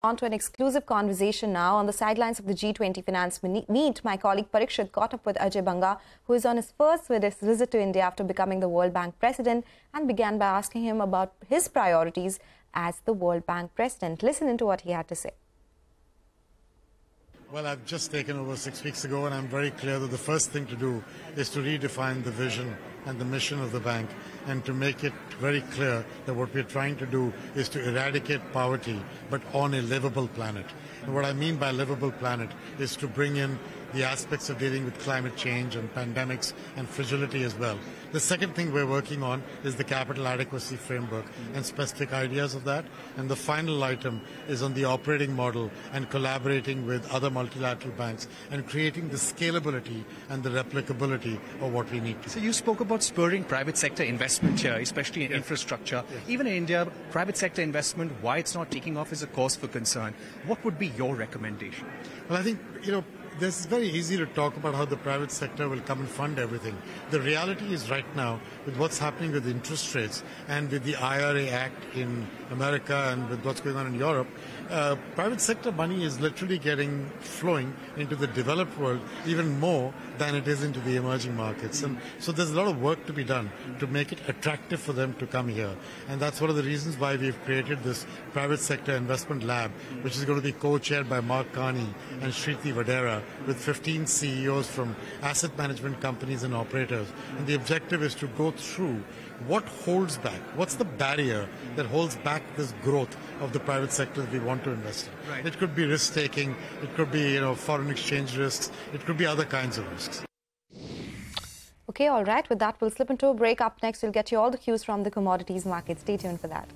On to an exclusive conversation now. On the sidelines of the G20 finance meet, my colleague Parikshit caught up with Ajay Banga, who is on his first visit to India after becoming the World Bank president, and began by asking him about his priorities as the World Bank president. Listen into what he had to say. Well, I've just taken over 6 weeks ago, and I'm very clear that the first thing to do is to redefine the vision and the mission of the bank, and to make it very clear that what we're trying to do is to eradicate poverty, but on a livable planet. And what I mean by livable planet is to bring in the aspects of dealing with climate change and pandemics and fragility as well. The second thing we're working on is the capital adequacy framework and specific ideas of that. And the final item is on the operating model and collaborating with other multilateral banks and creating the scalability and the replicability of what we need to. So you spoke about spurring private sector investment here, especially in infrastructure. Yes. Even in India, private sector investment, why it's not taking off is a cause for concern. What would be your recommendation? Well, I think, it's very easy to talk about how the private sector will come and fund everything. The reality is right now, with what's happening with interest rates and with the IRA Act in America and with what's going on in Europe, private sector money is literally flowing into the developed world even more than it is into the emerging markets. And so there's a lot of work to be done to make it attractive for them to come here. And that's one of the reasons why we've created this private sector investment lab, which is going to be co-chaired by Mark Carney and Shriti Vadera, with 15 CEOs from asset management companies and operators. And the objective is to go through what holds back, what's the barrier that holds back this growth of the private sector that we want to invest in. Right. It could be risk-taking, it could be foreign exchange risks, it could be other kinds of risks. Okay, all right. With that, we'll slip into a break. Up next, we'll get you all the cues from the commodities market. Stay tuned for that.